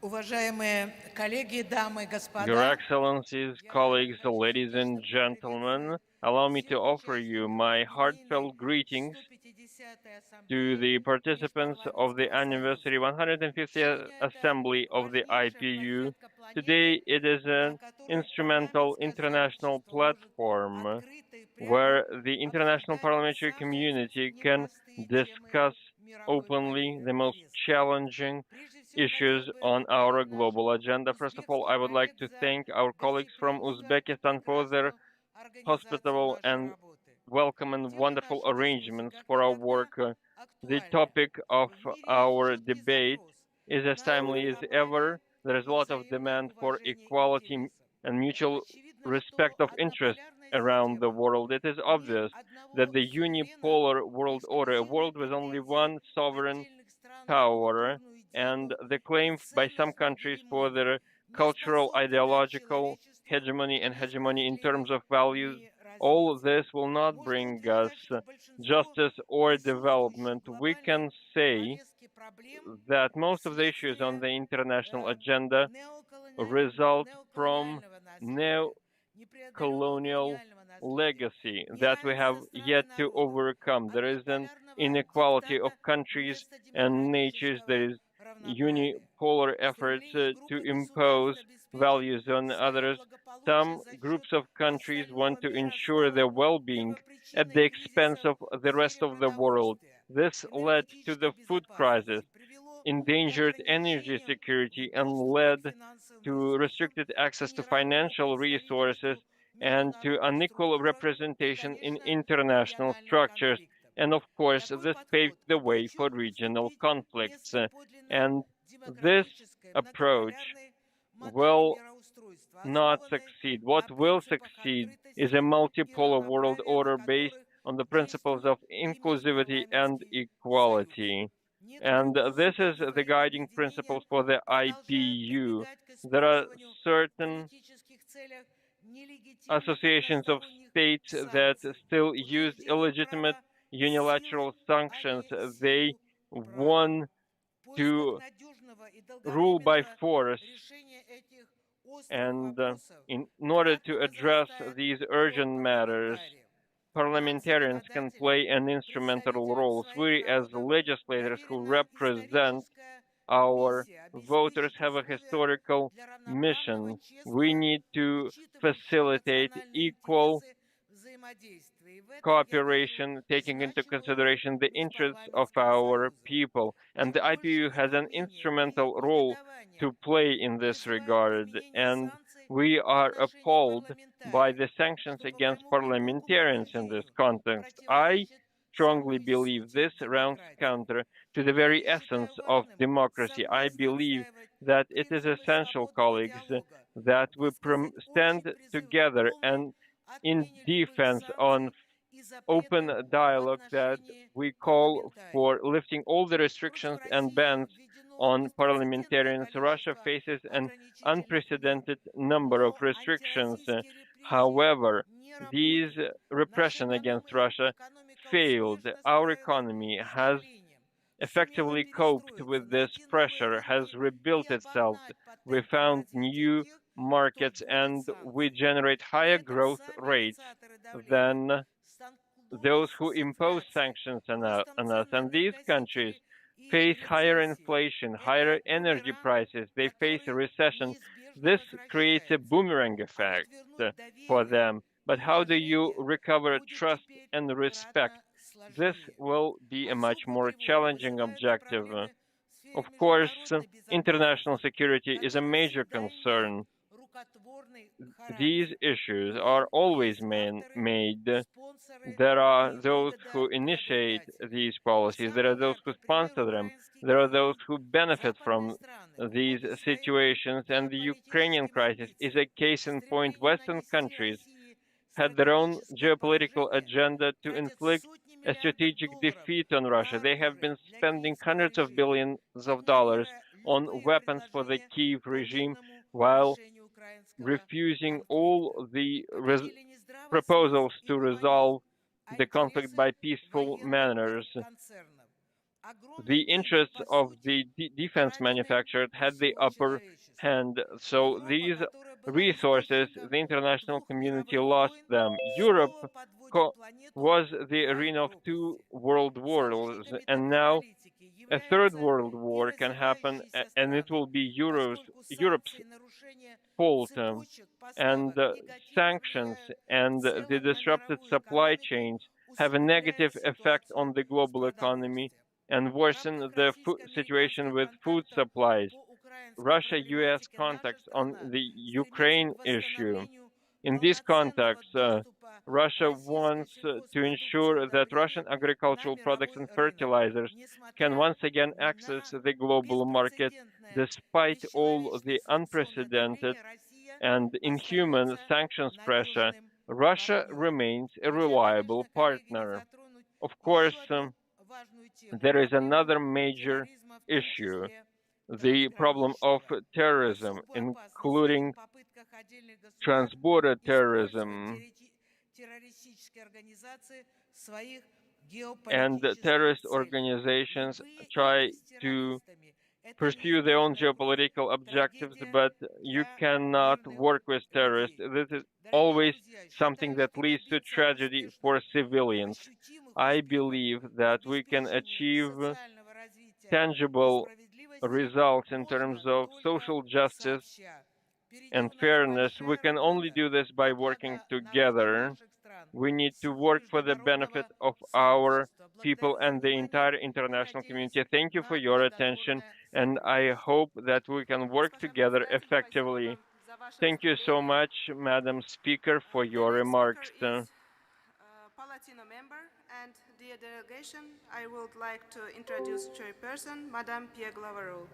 Уважаемые коллеги, дамы и Your господа, Excellencies, colleagues, ladies and gentlemen, allow me to offer you my heartfelt greetings to the participants of the anniversary 150th Assembly of the IPU. Today it is an instrumental international platform where the international parliamentary community can discuss openly the most challenging issues on our global agenda. First of all, I would like to thank our colleagues from Uzbekistan for their hospitable and welcome and wonderful arrangements for our work. The topic of our debate is as timely as ever. There is a lot of demand for equality and mutual respect of interests around the world. It is obvious that the unipolar world order, a world with only one sovereign power, and the claim by some countries for their cultural, ideological hegemony and hegemony in terms of values, all this will not bring us justice or development. We can say that most of the issues on the international agenda result from neo-colonial legacy that we have yet to overcome. There is an inequality of countries and natures. There is unipolar efforts to impose values on others. Some groups of countries want to ensure their well-being at the expense of the rest of the world. This led to the food crisis, endangered energy security, and led to restricted access to financial resources and to unequal representation in international structures. And of course, this paved the way for regional conflicts. And this approach will not succeed. What will succeed is a multipolar world order based on the principles of inclusivity and equality. And this is the guiding principles for the IPU. There are certain associations of states that still use illegitimate unilateral sanctions. They want to rule by force. And in order to address these urgent matters, parliamentarians can play an instrumental role. We, as legislators who represent our voters, have a historical mission. We need to facilitate equal cooperation, taking into consideration the interests of our people. And the IPU has an instrumental role to play in this regard. And we are appalled by the sanctions against parliamentarians in this context. I strongly believe this runs counter to the very essence of democracy. I believe that it is essential, colleagues, that we stand together and in defense on open dialogue, that we call for lifting all the restrictions and bans on parliamentarians. Russia faces an unprecedented number of restrictions. However, these repression against Russia failed. Our economy has effectively coped with this pressure, has rebuilt itself. We found new markets and we generate higher growth rates than those who impose sanctions on us. And these countries face higher inflation, higher energy prices, they face a recession. This creates a boomerang effect for them. But how do you recover trust and respect? This will be a much more challenging objective. Of course, international security is a major concern. These issues are always made. There are those who initiate these policies, there are those who sponsor them, there are those who benefit from these situations, and the Ukrainian crisis is a case in point. Western countries had their own geopolitical agenda to inflict a strategic defeat on Russia. They have been spending hundreds of billions of dollars on weapons for the Kiev regime while refusing all the proposals to resolve the conflict by peaceful manners. the interests of the defense manufacturer had the upper hand. So these resources, the international community lost them. Europe was the arena of two world wars, and now a third world war can happen, and it will be Europe's fault. And sanctions and the disrupted supply chains have a negative effect on the global economy and worsen the situation with food supplies. Russia-US contacts on the Ukraine issue. In this context, Russia wants to ensure that Russian agricultural products and fertilizers can once again access the global market despite all the unprecedented and inhuman sanctions pressure. Russia remains a reliable partner. Of course, there is another major issue, the problem of terrorism, including transborder terrorism. And terrorist organizations try to pursue their own geopolitical objectives, but you cannot work with terrorists. This is always something that leads to tragedy for civilians. I believe that we can achieve tangible results in terms of social justice and fairness. We can only do this by working together. We need to work for the benefit of our people and the entire international community. Thank you for your attention, and I hope that we can work together effectively. Thank you so much, Madam Speaker, for your remarks. Palatino member, and dear delegation, I would like to introduce Chairperson, Madam Pia Glavarou.